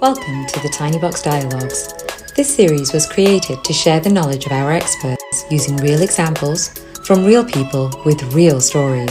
Welcome to the Tiny Box Dialogues. This series was created to share the knowledge of our experts using real examples from real people with real stories.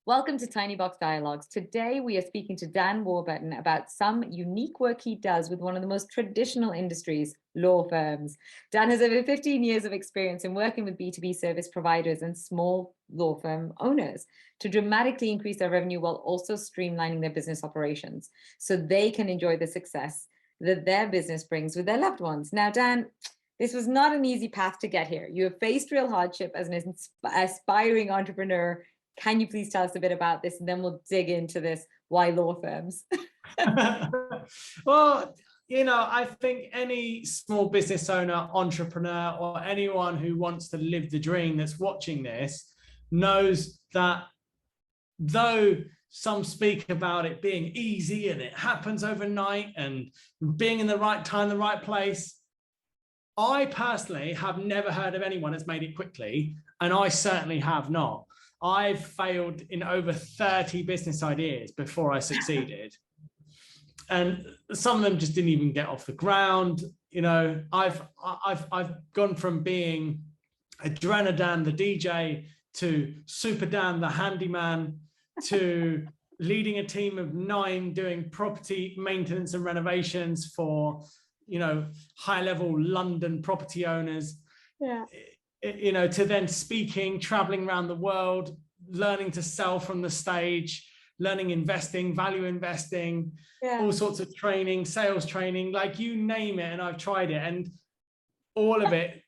Welcome to Tiny Box Dialogues. Today we are speaking to Dan Warburton about some unique work he does with one of the most traditional industries, law firms. Dan has over 15 years of experience in working with B2B service providers and small law firm owners to dramatically increase their revenue while also streamlining their business operations so they can enjoy the success that their business brings with their loved ones. Now, Dan, this was not an easy path to get here. You have faced real hardship as an aspiring entrepreneur. Can you please tell us a bit about this, and then we'll dig into this, why law firms? Well, I think any small business owner, entrepreneur, or anyone who wants to live the dream that's watching this knows that though some speak about it being easy and it happens overnight and being in the right time, the right place, I personally have never heard of anyone that's made it quickly, and I certainly have not. I've failed in over 30 business ideas before I succeeded. And some of them just didn't even get off the ground. I've gone from being Adrenadan, the DJ, to Super Dan, the handyman, to leading a team of 9 doing property maintenance and renovations for, high-level London property owners. Yeah. To then speaking, traveling around the world, learning to sell from the stage, learning investing, value investing, all sorts of training, sales training, like you name it, and I've tried it. And all of it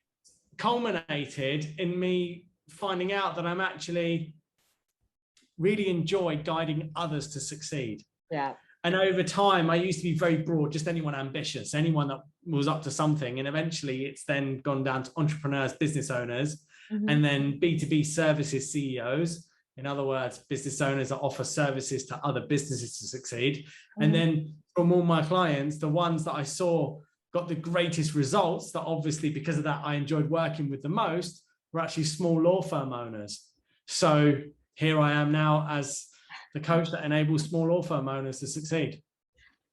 culminated in me finding out that I'm actually really enjoy guiding others to succeed. Yeah. And over time, I used to be very broad, just anyone ambitious, anyone that was up to something. And eventually it's then gone down to entrepreneurs, business owners, and then B2B services CEOs. In other words, business owners that offer services to other businesses to succeed. And then from all my clients, the ones that I saw got the greatest results, that obviously because of that I enjoyed working with the most, were actually small law firm owners. So here I am now as the coach that enables small law firm owners to succeed.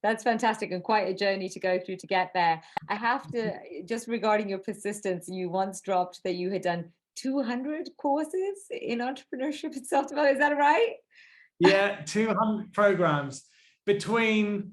That's fantastic, and quite a journey to go through to get there. I have to, just regarding your persistence, you once dropped that you had done 200 courses in entrepreneurship and self-development. Is that right? Yeah, 200 programs between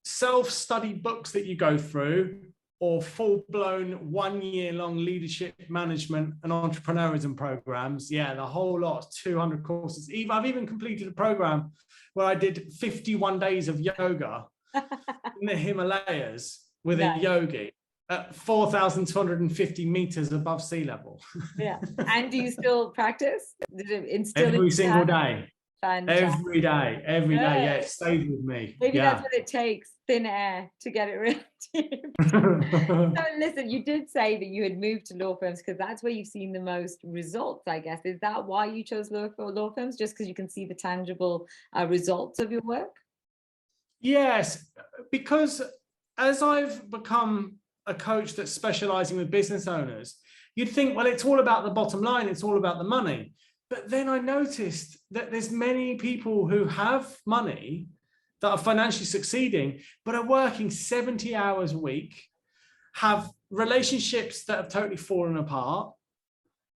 self-study books that you go through or full-blown 1-year-long leadership management and entrepreneurism programs. Yeah, the whole lot, 200 courses. I've even completed a program where I did 51 days of yoga in the Himalayas with a yogi at 4,250 meters above sea level. Yeah. And do you still practice? Did it instill every single day? Fantastic. Every day. Yeah, it stays with me. Maybe that's what it takes, thin air, to get it right. So listen, you did say that you had moved to law firms because that's where you've seen the most results, I guess. Is that why you chose law firms? Just because you can see the tangible results of your work? Yes, because as I've become a coach that's specializing with business owners, you'd think, well, it's all about the bottom line. It's all about the money. But then I noticed that there's many people who have money that are financially succeeding, but are working 70 hours a week, have relationships that have totally fallen apart.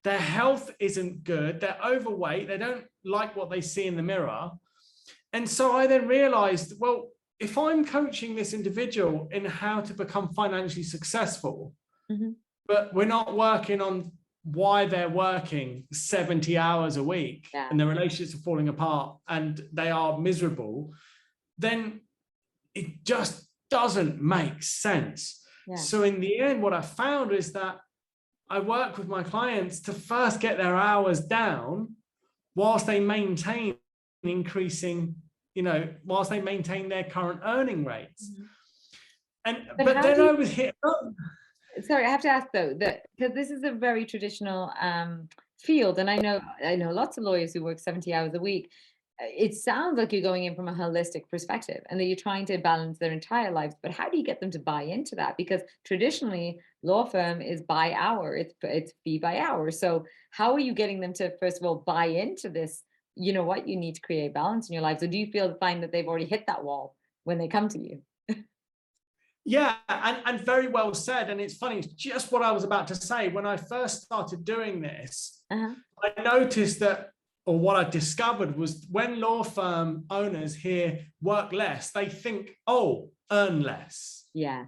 Their health isn't good. They're overweight. They don't like what they see in the mirror. And so I then realized, well, if I'm coaching this individual in how to become financially successful, but we're not working on why they're working 70 hours a week and their relationships are falling apart and they are miserable, then it just doesn't make sense. So in the end, what I found is that I work with my clients to first get their hours down whilst they maintain increasing, whilst they maintain their current earning rates. But then I was hit. Sorry, I have to ask though, that because this is a very traditional field, and I know lots of lawyers who work 70 hours a week. It sounds like you're going in from a holistic perspective and that you're trying to balance their entire lives. But how do you get them to buy into that? Because traditionally, law firm is by hour, it's fee by hour. So how are you getting them to, first of all, buy into this you know what, you need to create balance in your life. So do you find that they've already hit that wall when they come to you? Yeah, and very well said. And it's funny, it's just what I was about to say. When I first started doing this, I noticed that, or what I discovered was, when law firm owners hear work less, they think, oh, earn less. Yeah.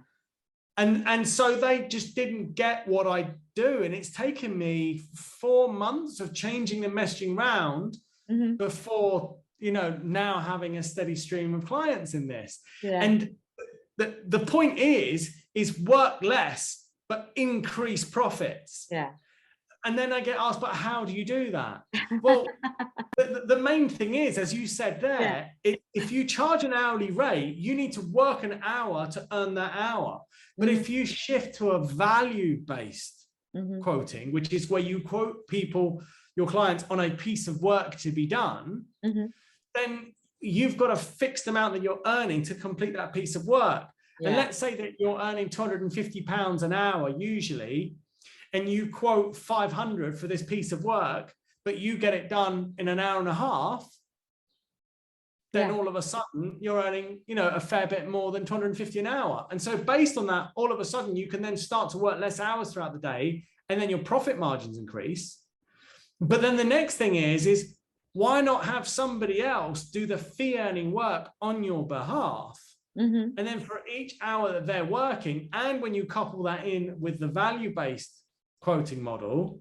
And so they just didn't get what I do. And it's taken me 4 months of changing the messaging round before, now having a steady stream of clients in this. Yeah. And the point is work less, but increase profits. Yeah. And then I get asked, but how do you do that? Well, the main thing is, as you said there, if you charge an hourly rate, you need to work an hour to earn that hour. But if you shift to a value-based quoting, which is where you quote your clients on a piece of work to be done, then you've got a fixed amount that you're earning to complete that piece of work. And let's say that you're earning £250 an hour usually, and you quote 500 for this piece of work, but you get it done in an hour and a half, then all of a sudden you're earning, a fair bit more than 250 an hour. And so based on that, all of a sudden you can then start to work less hours throughout the day, and then your profit margins increase. But then the next thing is why not have somebody else do the fee earning work on your behalf? And then for each hour that they're working, and when you couple that in with the value-based quoting model,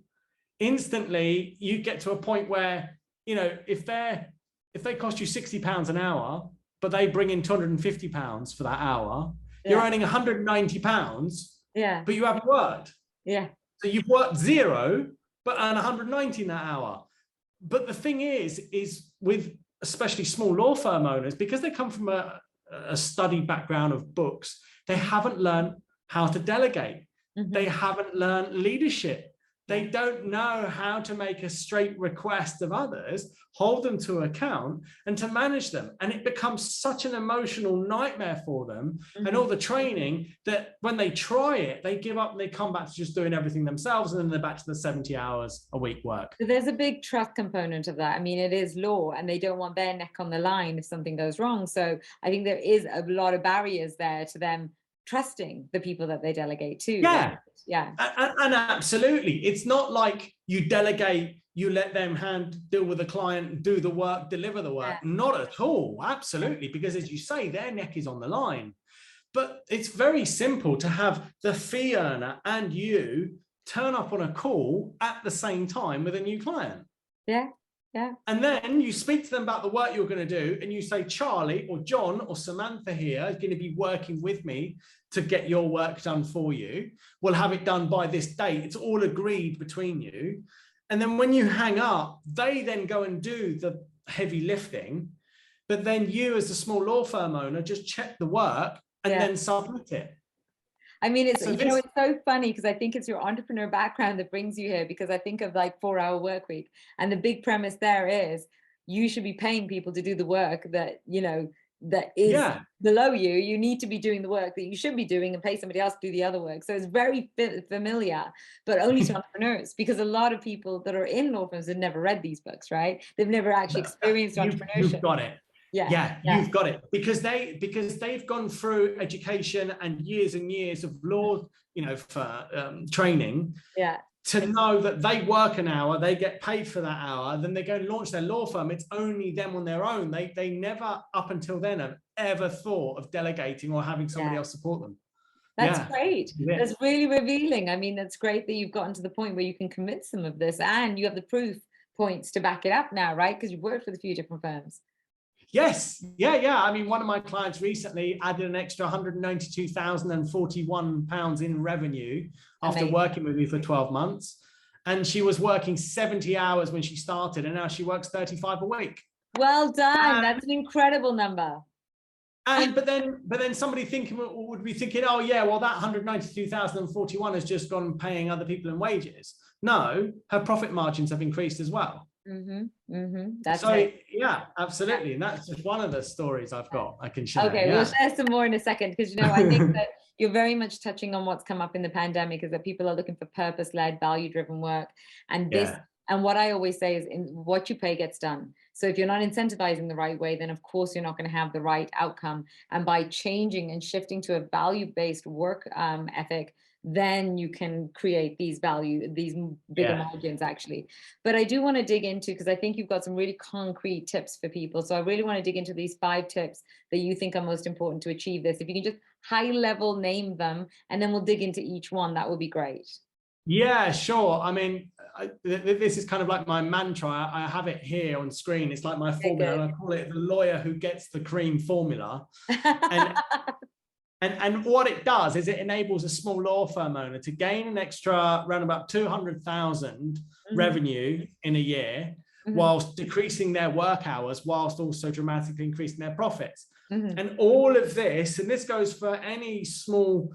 instantly you get to a point where, if they cost you £60 an hour, but they bring in £250 for that hour, you're earning £190, but you haven't worked. So you've worked 0, but earn 190 in that hour. But the thing is with especially small law firm owners, because they come from a study background of books, they haven't learned how to delegate. They haven't learned leadership. They don't know how to make a straight request of others, hold them to account, and to manage them. And it becomes such an emotional nightmare for them, and all the training, that when they try it, they give up and they come back to just doing everything themselves, and then they're back to the 70 hours a week work. So there's a big trust component of that. I mean, it is law, and they don't want their neck on the line if something goes wrong. So I think there is a lot of barriers there to them trusting the people that they delegate to. And absolutely, it's not like you delegate, you let them deal with the client, do the work, deliver the work. Not at all. Absolutely, because as you say, their neck is on the line. But it's very simple to have the fee earner and you turn up on a call at the same time with a new client. And then you speak to them about the work you're going to do, and you say, Charlie or John or Samantha here is going to be working with me to get your work done for you. We'll have it done by this date. It's all agreed between you. And then when you hang up, they then go and do the heavy lifting. But then you, as a small law firm owner, just check the work and then submit it. I mean, it's, it's so funny, because I think it's your entrepreneur background that brings you here, because I think of like 4-hour work week, and the big premise there is you should be paying people to do the work that, that is below you. You need to be doing the work that you should be doing and pay somebody else to do the other work. So it's very familiar, but only to entrepreneurs, because a lot of people that are in law firms have never read these books, right? They've never actually experienced entrepreneurship. You've got it. You've got it, because they've gone through education and years of law, for training, to know that they work an hour, they get paid for that hour, then they go and launch their law firm. It's only them on their own. They never up until then have ever thought of delegating or having somebody else support them. That's great. That's really revealing. I mean, that's great that you've gotten to the point where you can commit some of this, and you have the proof points to back it up now, right? Because you've worked with a few different firms. Yes. I mean, one of my clients recently added an extra £192,041 in revenue after working with me for 12 months. And she was working 70 hours when she started, and now she works 35 a week. Well done. That's an incredible number. And but then somebody would be thinking, oh yeah, well, that 192,041 has just gone paying other people in wages. No, her profit margins have increased as well. That's so right. Yeah, absolutely. And that's just one of the stories I've got I can share. Okay, we'll share some more in a second, because I think that you're very much touching on what's come up in the pandemic, is that people are looking for purpose-led, value-driven work, and this And what I always say is, what you pay gets done. So if you're not incentivizing the right way, then of course you're not going to have the right outcome. And by changing and shifting to a value-based work ethic, then you can create these bigger margins actually. But I do want to dig into, because I think you've got some really concrete tips for people. So I really want to dig into these 5 tips that you think are most important to achieve this. If you can just high level name them, and then we'll dig into each one, that would be great. Yeah, sure. I mean, this is kind of like my mantra. I have it here on screen. It's like my formula, and I call it the lawyer who gets the cream formula. And what it does is it enables a small law firm owner to gain an extra around about 200,000 revenue in a year, whilst decreasing their work hours, whilst also dramatically increasing their profits. And all of this, and this goes for any small,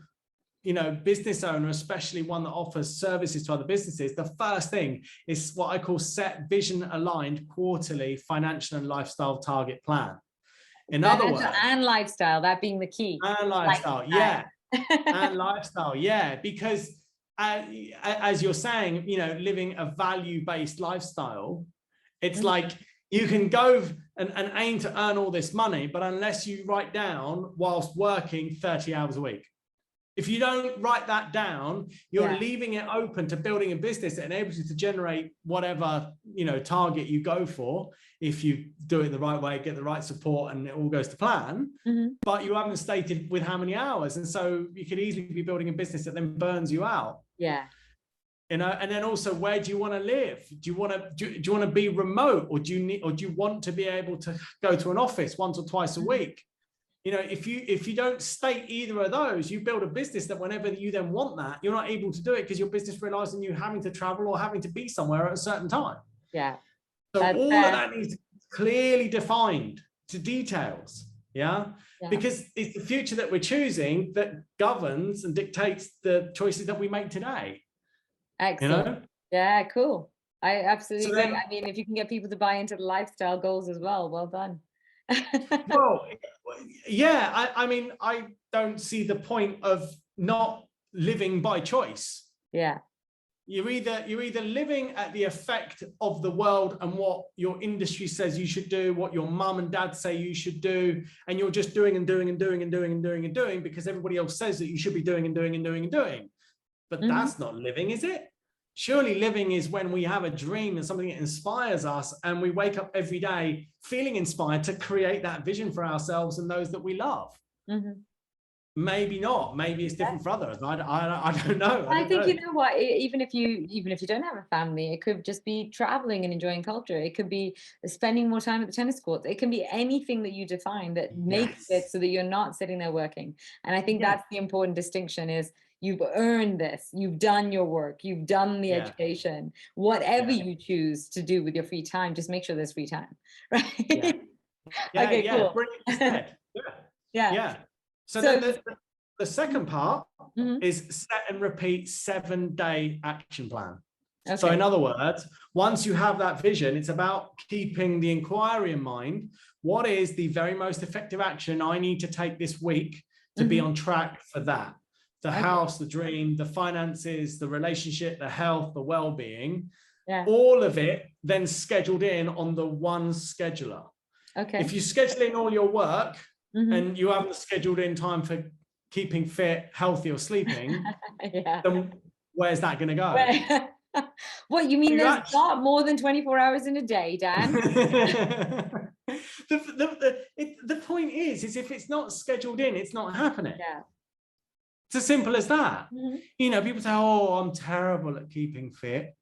business owner, especially one that offers services to other businesses. The first thing is what I call set vision aligned quarterly financial and lifestyle target plan. In other words, and lifestyle, that being the key. And lifestyle, yeah. And lifestyle, yeah. Because as you're saying, living a value-based lifestyle, it's like you can go and aim to earn all this money, but unless you write down whilst working 30 hours a week, if you don't write that down, you're leaving it open to building a business that enables you to generate whatever, target you go for. If you do it the right way, get the right support, and it all goes to plan, but you haven't stated with how many hours. And so you could easily be building a business that then burns you out. Yeah. And then also, where do you want to live? Do you want to be remote, or do you want to be able to go to an office once or twice a week? If you don't state either of those, you build a business that whenever you then want that, you're not able to do it because your business relies on you having to travel or having to be somewhere at a certain time. Yeah. So all of that needs to be clearly defined to details. Yeah. Because it's the future that we're choosing that governs and dictates the choices that we make today. Excellent. Yeah, cool. I absolutely agree. I mean, if you can get people to buy into the lifestyle goals as well, well done. Well, yeah, I mean, I don't see the point of not living by choice. Yeah. You're either living at the effect of the world and what your industry says you should do, what your mum and dad say you should do, and you're just doing and doing and doing and doing and doing and doing because everybody else says that you should be doing and doing and doing and doing. But that's not living, is it? Surely living is when we have a dream and something that inspires us, and we wake up every day feeling inspired to create that vision for ourselves and those that we love. Maybe not. Maybe it's different for others. I don't know. I think, you know what, even if you don't have a family, it could just be traveling and enjoying culture. It could be spending more time at the tennis courts. It can be anything that you define that makes it so that you're not sitting there working. And I think that's the important distinction is, you've earned this, you've done your work, you've done the education, whatever you choose to do with your free time, just make sure there's free time, right? Okay, cool. Brilliant. Yeah. So then the second part is set and repeat 7-day action plan. Okay. So in other words, once you have that vision, it's about keeping the inquiry in mind. What is the very most effective action I need to take this week to be on track for that? The house, the dream, the finances, the relationship, the health, the well-being, all of it then scheduled in on the one scheduler. Okay. If you schedule in all your work and you haven't scheduled in time for keeping fit, healthy, or sleeping, then where's that going to go? What, you mean there's not more than 24 hours in a day, Dan? The point is if it's not scheduled in, it's not happening. Yeah. It's as simple as that. People say, oh, I'm terrible at keeping fit.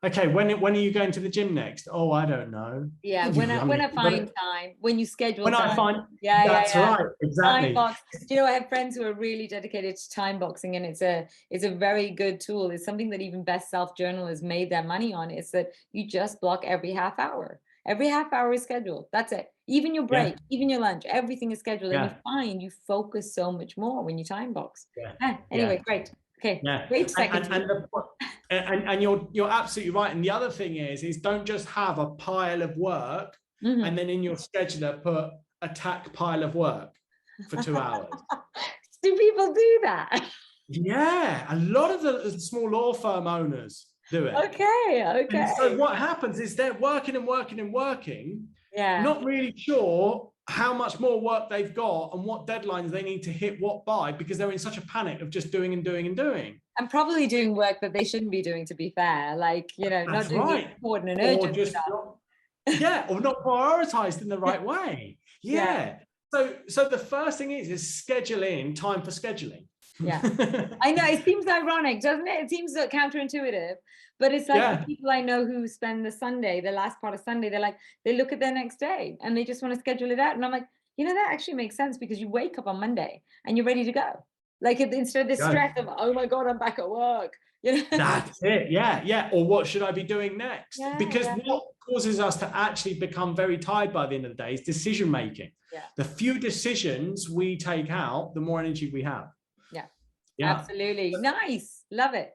Okay, when are you going to the gym next? Oh, I don't know. Yeah, when I find time, when you schedule time. I find, that's right, exactly. Time box. I have friends who are really dedicated to time boxing, and it's a very good tool. It's something that even Best Self Journal has made their money on. It's that you just block every half hour. Every half hour is scheduled. That's it. Even your break, even your lunch, everything is scheduled. And you find you focus so much more when you time box. Anyway, great. Okay, great second. And you're absolutely right. And the other thing is don't just have a pile of work and then in your scheduler put attack pile of work for 2 hours. Do people do that? Yeah, a lot of the small law firm owners do it. Okay. And so what happens is they're working and working and working, Yeah. not really sure how much more work they've got and what deadlines they need to hit what by, because they're in such a panic of just doing and doing and doing. And probably doing work that they shouldn't be doing, to be fair. Like, you know, not That's doing the right. important and Or urgent just stuff. not, yeah, or not prioritized in the right way. Yeah. So the first thing is schedule in time for scheduling. Yeah. I know, it seems ironic, doesn't it? It seems counterintuitive, but it's like the people I know who spend the last part of Sunday, they look at their next day and they just want to schedule it out. And I'm like, you know, that actually makes sense, because you wake up on Monday and you're ready to go. Like, instead of this stress of, oh my God, I'm back at work. You know? That's it. Yeah. Or what should I be doing next? Because what causes us to actually become very tired by the end of the day is decision making. Yeah. The few decisions we take out, the more energy we have. Yeah. Absolutely. Nice. Love it.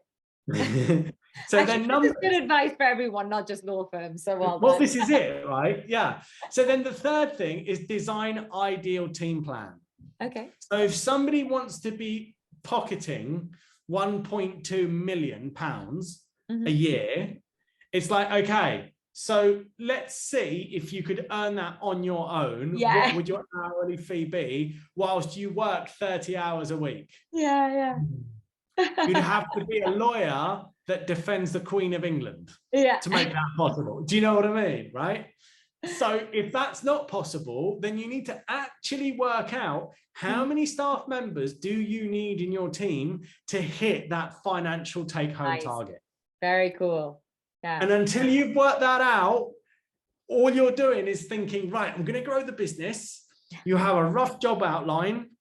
So actually, then this is good advice for everyone, not just law firms. So well, this is it, right? Yeah. So then the third thing is design ideal team plan. Okay. So if somebody wants to be pocketing 1.2 million pounds a year, it's like, okay, so let's see if you could earn that on your own. Yeah. What would your hourly fee be whilst you work 30 hours a week? Yeah. You'd have to be a lawyer that defends the Queen of England to make that possible. Do you know what I mean? Right? So if that's not possible, then you need to actually work out how many staff members do you need in your team to hit that financial take-home target. Very cool. Yeah. And until you've worked that out, all you're doing is thinking, right, I'm going to grow the business. You have a rough job outline.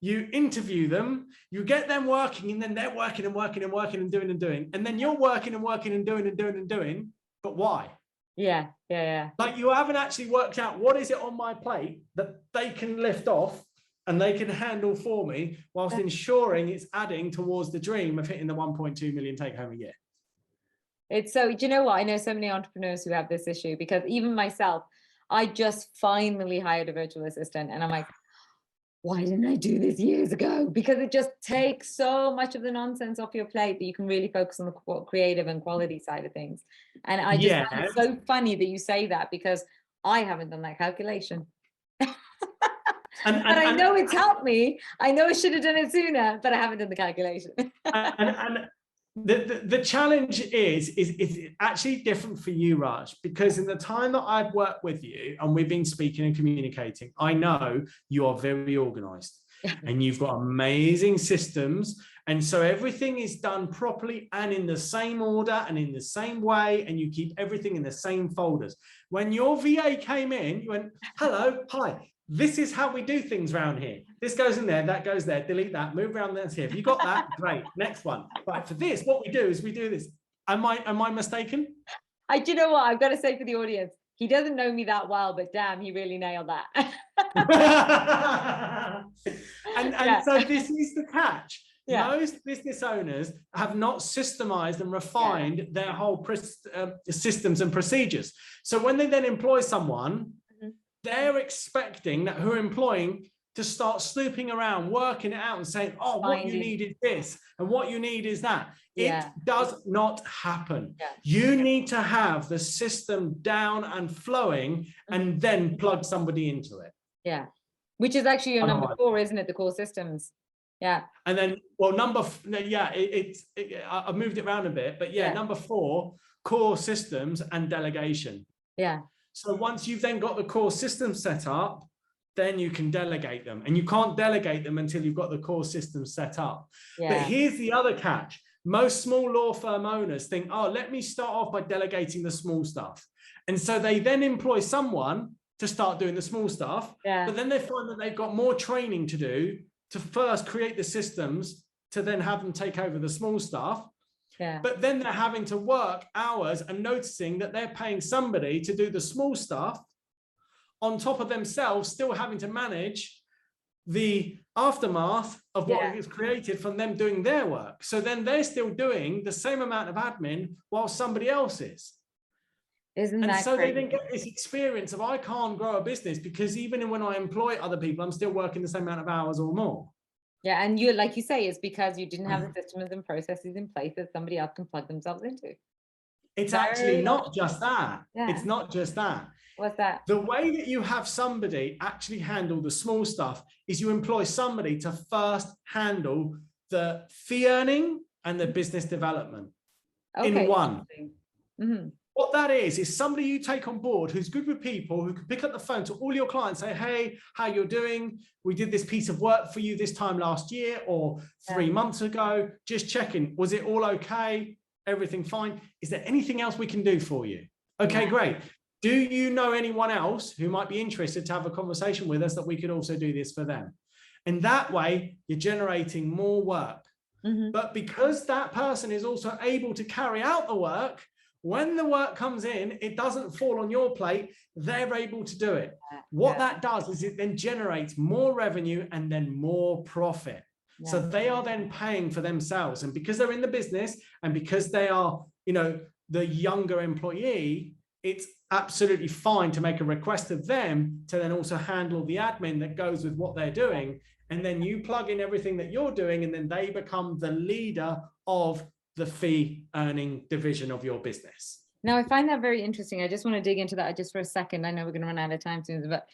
You interview them, you get them working, and then they're working and working and working and doing and doing. And then you're working and working and doing and doing and doing. But why? Yeah. Like, you haven't actually worked out what is it on my plate that they can lift off and they can handle for me, whilst ensuring it's adding towards the dream of hitting the 1.2 million take home a year. It's so, do you know what? I know so many entrepreneurs who have this issue, because even myself, I just finally hired a virtual assistant, and I'm like, why didn't I do this years ago? Because it just takes so much of the nonsense off your plate that you can really focus on the creative and quality side of things. And I just find it so funny that you say that, because I haven't done that calculation. But I know it's helped me. I know I should have done it sooner, but I haven't done the calculation. and the challenge is actually different for you, Raj, because in the time that I've worked with you and we've been speaking and communicating, I know you are very organized and you've got amazing systems. And so everything is done properly and in the same order and in the same way, and you keep everything in the same folders. When your VA came in, you went, hello, hi. This is how we do things around here. This goes in there, that goes there, delete that, move around, that's here. If you got that, great. Next one. Right, for this, what we do is we do this. Am I mistaken? Do you know what? I've got to say for the audience, he doesn't know me that well, but damn, he really nailed that. and so this is the catch. Most business owners have not systemized and refined their whole systems and procedures. So when they then employ someone, they're expecting that who are employing to start snooping around, working it out and saying, oh, what you need is this and what you need is that. It does not happen. You need to have the system down and flowing and then plug somebody into it. Yeah. Which is actually your number 4, isn't it? The core systems. Yeah. And then, well, I moved it around a bit, but number 4, core systems and delegation. Yeah. So once you've then got the core system set up, then you can delegate them. And you can't delegate them until you've got the core system set up. Yeah. But here's the other catch. Most small law firm owners think, oh, let me start off by delegating the small stuff. And so they then employ someone to start doing the small stuff. Yeah. But then they find that they've got more training to do to first create the systems to then have them take over the small stuff. Yeah. But then they're having to work hours and noticing that they're paying somebody to do the small stuff on top of themselves, still having to manage the aftermath of what is created from them doing their work. So then they're still doing the same amount of admin while somebody else is. Isn't that so crazy? They then get this experience of, I can't grow a business because even when I employ other people, I'm still working the same amount of hours or more. Yeah, and you, like you say, it's because you didn't have the systems and processes in place that somebody else can plug themselves into. It's actually Very not just that. Yeah. It's not just that. What's that? The way that you have somebody actually handle the small stuff is you employ somebody to first handle the fee earning and the business development in one. Mm-hmm. What that is somebody you take on board who's good with people, who can pick up the phone to all your clients, say, hey, how you're doing? We did this piece of work for you this time last year or 3 months ago. Just checking. Was it all okay? Everything fine? Is there anything else we can do for you? Okay, great. Do you know anyone else who might be interested to have a conversation with us that we could also do this for them? And that way you're generating more work. Mm-hmm. But because that person is also able to carry out the work, when the work comes in, it doesn't fall on your plate. They're able to do it. What that does is it then generates more revenue and then more profit. So they are then paying for themselves. And because they're in the business and because they are, you know, the younger employee, it's absolutely fine to make a request of them to then also handle the admin that goes with what they're doing. And then you plug in everything that you're doing, and then they become the leader of the fee earning division of your business. Now, I find that very interesting. I just want to dig into that just for a second. I know we're going to run out of time soon, but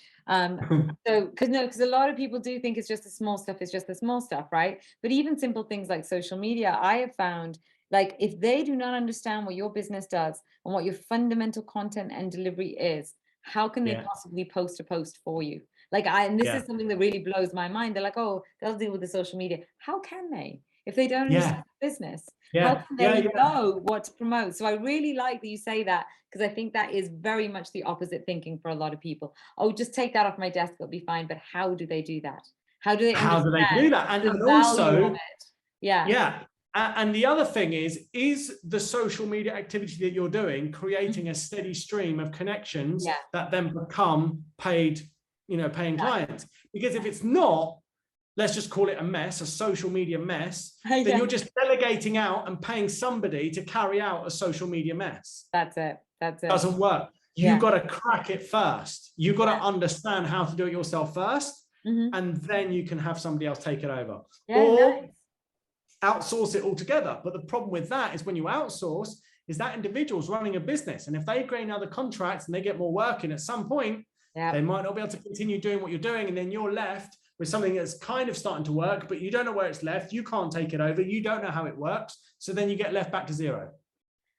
because a lot of people do think it's just the small stuff, it's just the small stuff, right? But even simple things like social media, I have found, like, if they do not understand what your business does and what your fundamental content and delivery is, how can they possibly post a post for you? Like, and this is something that really blows my mind. They're like, oh, they'll deal with the social media. How can they? If they don't understand the business, how can they know what to promote? So I really like that you say that, because I think that is very much the opposite thinking for a lot of people. Oh, just take that off my desk, it'll be fine. But how do they do that? How do they do that? And also, and the other thing is the social media activity that you're doing creating a steady stream of connections that then become paid, you know, paying clients? Because if it's not, let's just call it a mess, a social media mess, then you're just delegating out and paying somebody to carry out a social media mess. That's it. Doesn't work. You've got to crack it first. You've got to understand how to do it yourself first, and then you can have somebody else take it over. Or outsource it altogether. But the problem with that is when you outsource, is that individual's running a business. And if they gain other contracts and they get more work in at some point, they might not be able to continue doing what you're doing. And then you're left with something that's kind of starting to work, but you don't know where it's left. You can't take it over. You don't know how it works. So then you get left back to zero.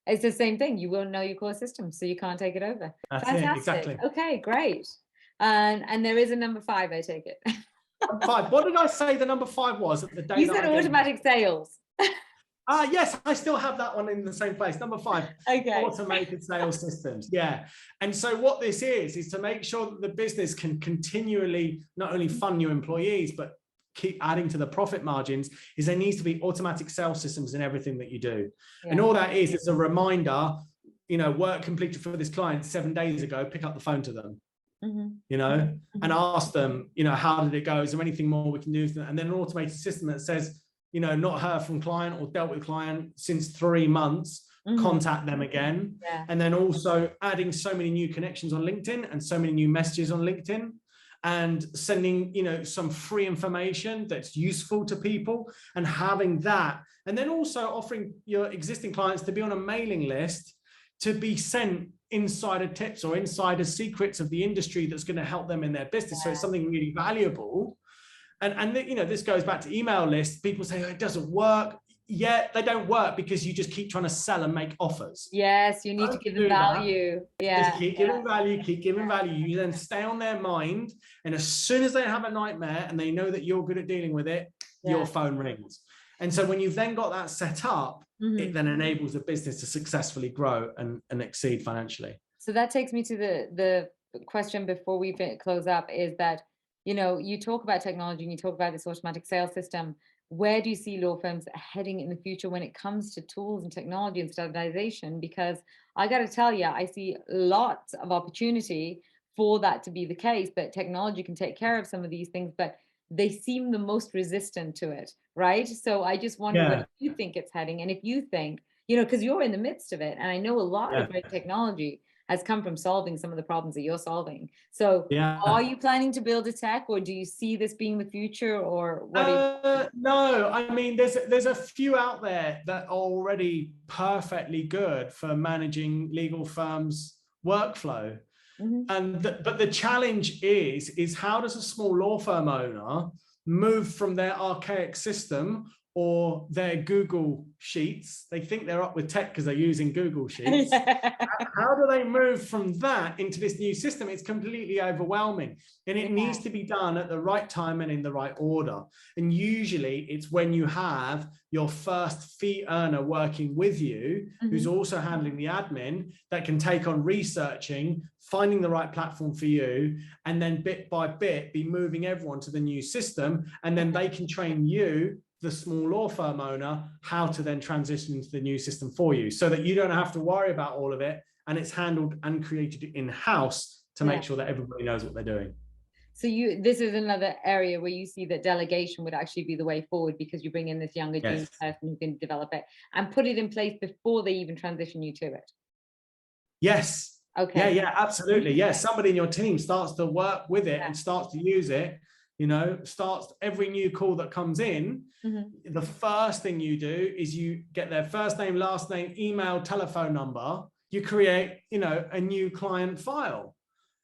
It's the same thing. You won't know your core system, so you can't take it over. That's Fantastic. it, exactly. Okay, great. And there is a number 5, I take it. Number 5. What did I say the number 5 was at the day? You said automatic sales. Yes, I still have that one in the same place. Number 5, automated sales systems. Yeah. And so what this is to make sure that the business can continually not only fund new employees, but keep adding to the profit margins, is there needs to be automatic sales systems in everything that you do. And all that is a reminder, you know, work completed for this client 7 days ago, pick up the phone to them. You know, and ask them, you know, how did it go? Is there anything more we can do? And then an automated system that says, you know, not heard from client or dealt with client since 3 months, contact them again. And then also adding so many new connections on LinkedIn and so many new messages on LinkedIn, and sending, you know, some free information that's useful to people, and having that. And then also offering your existing clients to be on a mailing list to be sent insider tips or insider secrets of the industry that's going to help them in their business. So it's something really valuable. And you know, this goes back to email lists. People say, oh, it doesn't work. Yeah, they don't work because you just keep trying to sell and make offers. Yes, you need to give them value. Just keep giving value, keep giving value. You then stay on their mind. And as soon as they have a nightmare and they know that you're good at dealing with it, your phone rings. And so when you've then got that set up, it then enables the business to successfully grow and exceed financially. So that takes me to the question before we close up, is that, you know, you talk about technology and you talk about this automatic sales system. Where do you see law firms heading in the future when it comes to tools and technology and standardization? Because I got to tell you, I see lots of opportunity for that to be the case, that technology can take care of some of these things, but they seem the most resistant to it, right? So I just wonder where you think it's heading, and if you think, you know, because you're in the midst of it, and I know a lot of great technology. has come from solving some of the problems that you're solving. So Yeah. are you planning to build a tech, or do you see this being the future, or what? No, I mean, there's a few out there that are already perfectly good for managing legal firms' workflow. But the challenge is how does a small law firm owner move from their archaic system or their Google Sheets? They think they're up with tech because they're using Google Sheets. How do they move from that into this new system? It's completely overwhelming, and it needs to be done at the right time and in the right order. And usually it's when you have your first fee earner working with you, who's also handling the admin, that can take on researching, finding the right platform for you, and then bit by bit be moving everyone to the new system. And then they can train you, the small law firm owner, how to then transition into the new system for you, so that you don't have to worry about all of it, and it's handled and created in-house to make sure that everybody knows what they're doing. So this is another area where you see that delegation would actually be the way forward, because you bring in this younger junior person who can develop it and put it in place before they even transition you to it. Yes. Okay. Yeah, absolutely. Yes. Somebody in your team starts to work with it and starts to use it, starts every new call that comes in. The first thing you do is you get their first name, last name, email, telephone number. You create, a new client file.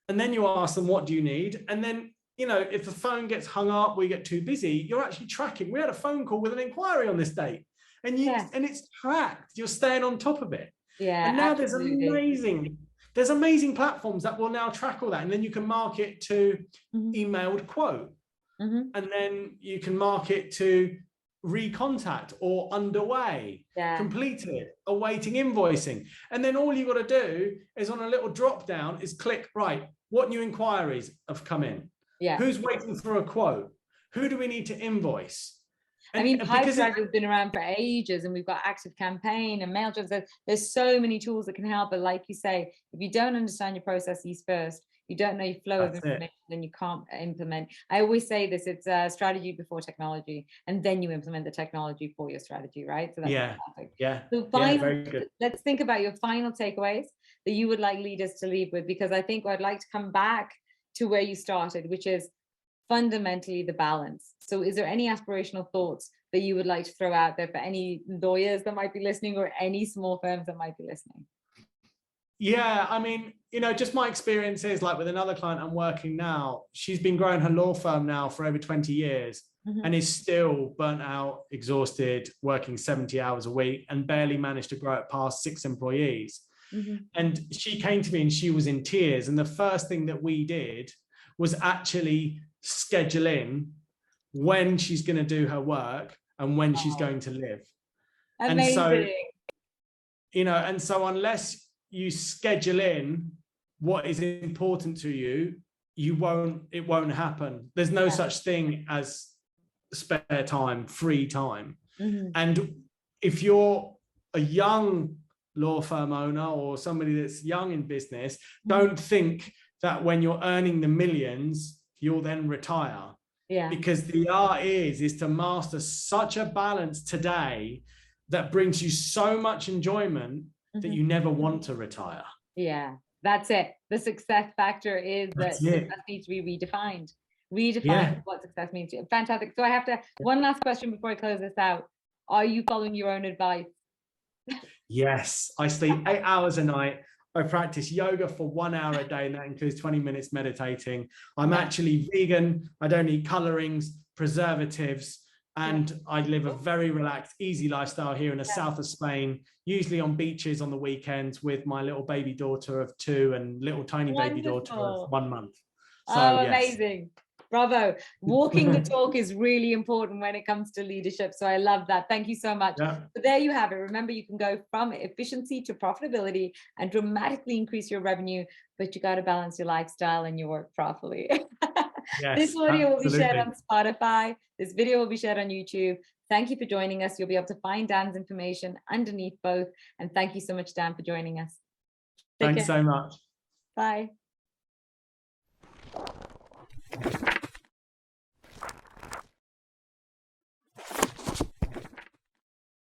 And then you ask them, what do you need? And then, if the phone gets hung up, we get too busy, you're actually tracking. We had a phone call with an inquiry on this date, and and it's tracked. You're staying on top of it. Yeah. And now there's amazing platforms that will now track all that. And then you can mark it to emailed quote. And then you can mark it to recontact or underway, completed, awaiting invoicing. And then all you've got to do is, on a little drop down, is click, right, what new inquiries have come in? Who's waiting for a quote? Who do we need to invoice? I mean, Pipedrive has been around for ages, and we've got ActiveCampaign and MailChimp. There's so many tools that can help. But like you say, if you don't understand your processes first, you don't know your flow of information, then you can't implement. I always say this, it's a strategy before technology, and then you implement the technology for your strategy, right? So that's fantastic. So very good. Let's think about your final takeaways that you would like leaders to leave with, because I think I'd like to come back to where you started, which is fundamentally the balance. So is there any aspirational thoughts that you would like to throw out there for any lawyers that might be listening, or any small firms that might be listening? Yeah, I mean, just my experience is, like with another client I'm working now, she's been growing her law firm now for over 20 years and is still burnt out, exhausted, working 70 hours a week, and barely managed to grow it past 6 employees. And she came to me and she was in tears. And the first thing that we did was actually schedule in when she's going to do her work and when she's going to live. Amazing. And so unless you schedule in what is important to you, it won't happen. There's no such thing as spare time, free time. And if you're a young law firm owner or somebody that's young in business, don't think that when you're earning the millions, you'll then retire. Because the art is to master such a balance today that brings you so much enjoyment that you never want to retire. Yeah, that's it. The success factor is that success needs to be redefined. What success means to you. Fantastic. So I have one last question before I close this out. Are you following your own advice? Yes, I sleep 8 hours a night. I practice yoga for 1 hour a day, and that includes 20 minutes meditating. I'm actually vegan. I don't eat colorings, preservatives. And I live a very relaxed, easy lifestyle here in the south of Spain, usually on beaches on the weekends with my little baby daughter of 2 and little tiny baby daughter of 1 month. So, amazing. Bravo. Walking the talk is really important when it comes to leadership. So I love that. Thank you so much. So there you have it. Remember, you can go from efficiency to profitability and dramatically increase your revenue, but you got to balance your lifestyle and your work properly. This audio will be shared on Spotify. This video will be shared on YouTube. Thank you for joining us. You'll be able to find Dan's information underneath both. And thank you so much, Dan, for joining us. Thanks so much. Bye.